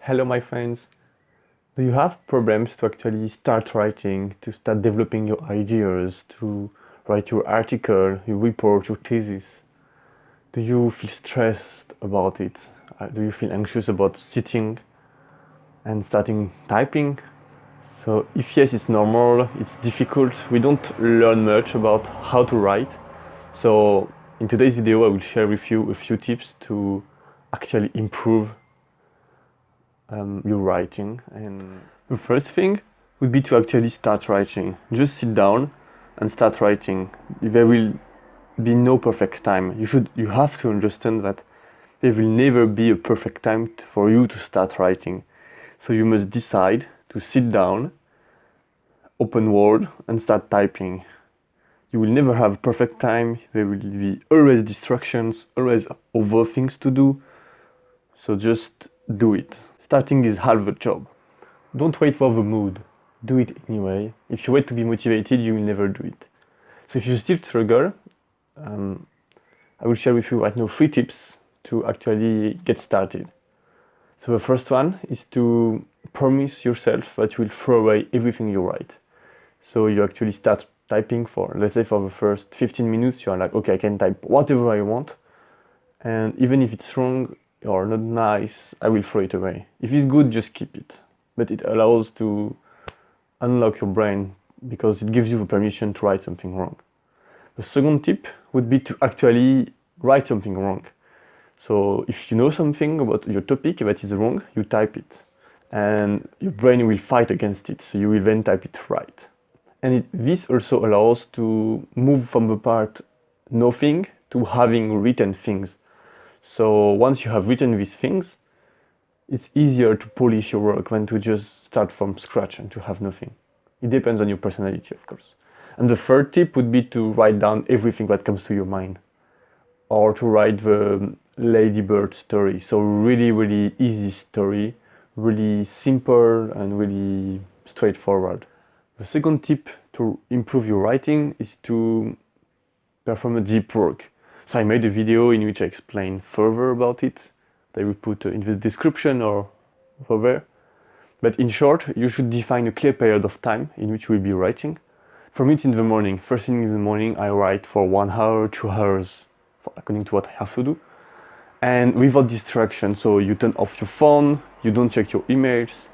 Hello, my friends. Do you have problems to actually start writing, to start developing your ideas, to write your article, your report, your thesis? Do you feel stressed about it? Do you feel anxious about sitting and starting typing? So, if yes, it's normal, it's difficult. We don't learn much about how to write. So, in today's video, I will share with you a few tips to actually improve your writing. And the first thing would be to actually start writing. Just sit down and start writing. There will be no perfect time. You have to understand that there will never be a perfect time for you to start writing. So you must decide to sit down, open Word, and start typing. You will never have a perfect time. There will be always distractions, always other things to do. So just do it. Starting is half the job. Don't wait for the mood. Do it anyway. If you wait to be motivated, you will never do it. So if you still struggle, I will share with you right now 3 tips to actually get started. So the first one is to promise yourself that you will throw away everything you write. So you actually start typing for, let's say for the first 15 minutes, you're like, okay, I can type whatever I want. And even if it's wrong or not nice, I will throw it away. If it's good, just keep it. But it allows to unlock your brain because it gives you the permission to write something wrong. The second tip would be to actually write something wrong. So if you know something about your topic that is wrong, you type it. And your brain will fight against it, so you will then type it right. And this also allows to move from the part nothing to having written things. So once you have written these things, it's easier to polish your work than to just start from scratch and to have nothing. It depends on your personality, of course. And the third tip would be to write down everything that comes to your mind, or to write the Ladybird story. So really, really easy story, really simple and really straightforward. The second tip to improve your writing is to perform a deep work. So I made a video in which I explain further about it. I will put in the description or over there. But in short, you should define a clear period of time in which you will be writing. For me, it's in the morning. First thing in the morning, I write for 1 hour, 2 hours, according to what I have to do. And without distraction, so you turn off your phone, you don't check your emails.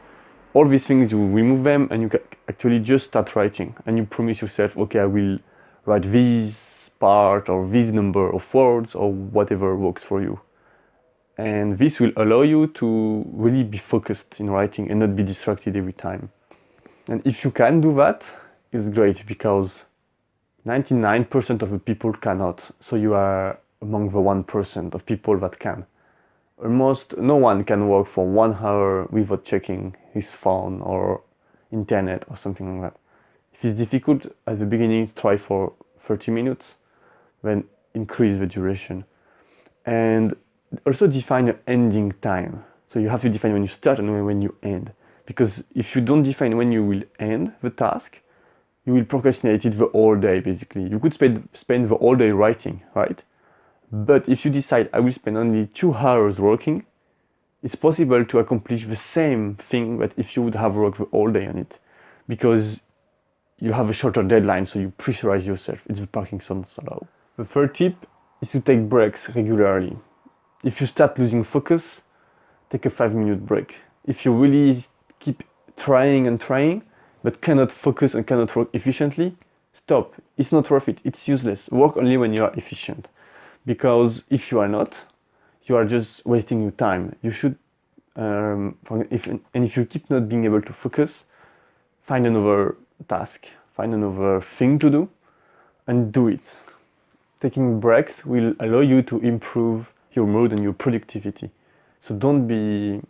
All these things, you remove them and you can actually just start writing. And you promise yourself, okay, I will write this part or this number of words or whatever works for you. And this will allow you to really be focused in writing and not be distracted every time. And if you can do that, it's great because 99% of the people cannot. So you are among the 1% of people that can. Almost no one can work for 1 hour without checking his phone or internet or something like that. If it's difficult at the beginning, try for 30 minutes, then increase the duration. And also define an ending time. So you have to define when you start and when you end. Because if you don't define when you will end the task, you will procrastinate it the whole day, basically. You could spend the whole day writing, right? But if you decide, I will spend only 2 hours working, it's possible to accomplish the same thing that if you would have worked the whole day on it. Because you have a shorter deadline, so you pressurize yourself. It's the Parkinson's law. The third tip is to take breaks regularly. If you start losing focus, take a 5-minute break. If you really keep trying and trying, but cannot focus and cannot work efficiently, stop. It's not worth it. It's useless. Work only when you are efficient. Because if you are not, you are just wasting your time. You should, if you keep not being able to focus, find another task, find another thing to do, and do it. Taking breaks will allow you to improve your mood and your productivity. So don't be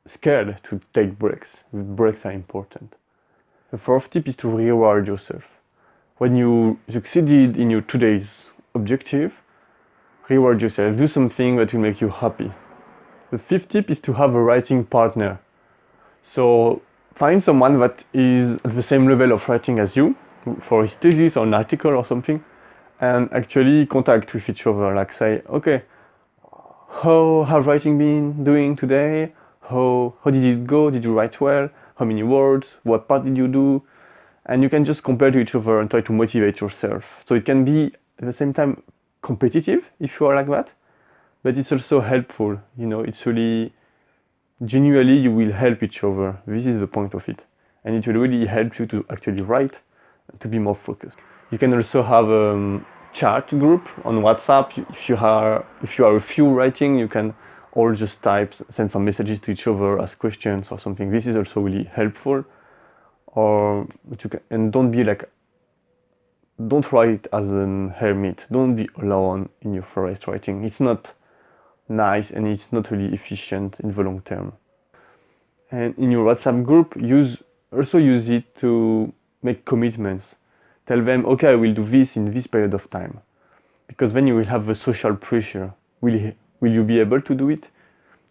scared to take breaks. Breaks are important. The fourth tip is to reward yourself. When you succeeded in your today's objective, reward yourself. Do something that will make you happy. The fifth tip is to have a writing partner. So find someone that is at the same level of writing as you for his thesis or an article or something, and actually contact with each other, like say, okay, how have writing been doing today? how did it go? Did you write well? How many words? What part did you do? And you can just compare to each other and try to motivate yourself. So it can be at the same time competitive if you are like that, but it's also helpful. It's really genuinely you will help each other. This is the point of it, and it will really help you to actually write, to be more focused. You can also have a chat group on WhatsApp. If you are a few writing, you can all just send some messages to each other, ask questions or something. This is also really helpful. And don't write as an hermit. Don't be alone in your forest writing. It's not nice and it's not really efficient in the long term. And in your WhatsApp group, also use it to make commitments. Tell them, okay, I will do this in this period of time, because then you will have the social pressure. Will you be able to do it?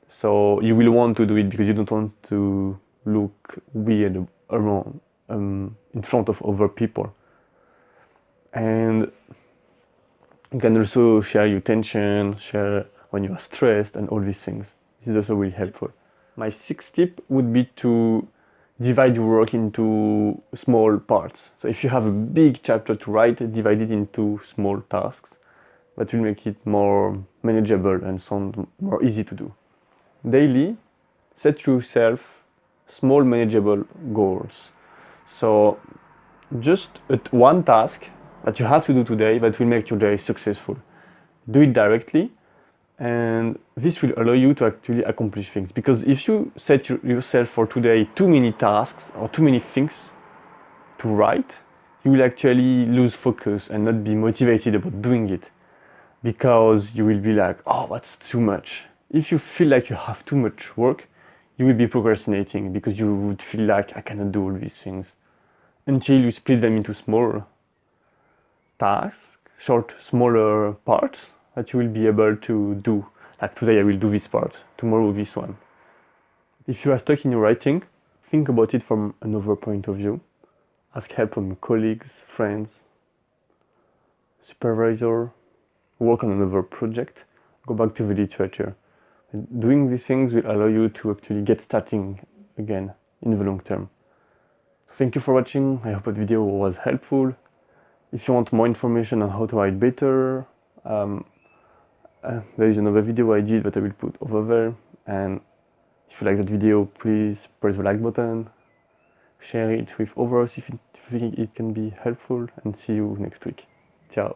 So you will want to do it because you don't want to look weird around in front of other people. And you can also share your tension, share when you are stressed, and all these things. This is also really helpful. My sixth tip would be to divide your work into small parts. So if you have a big chapter to write, divide it into small tasks. That will make it more manageable and sound more easy to do. Daily, set yourself small manageable goals. So just one task that you have to do today that will make your day successful. Do it directly, and this will allow you to actually accomplish things. Because if you set yourself for today too many tasks or too many things to write, you will actually lose focus and not be motivated about doing it, because you will be like, oh, that's too much. If you feel like you have too much work, you will be procrastinating because you would feel like, I cannot do all these things, until you split them into smaller tasks, smaller parts that you will be able to do. Like today I will do this part, tomorrow this one. If you are stuck in your writing, think about it from another point of view. Ask help from colleagues, friends, supervisor, work on another project, go back to the literature. And doing these things will allow you to actually get starting again in the long term. So thank you for watching. I hope that video was helpful. If you want more information on how to write better, there is another video I did that I will put over there. And if you like that video, please press the like button, share it with others if you think it can be helpful, and see you next week. Ciao.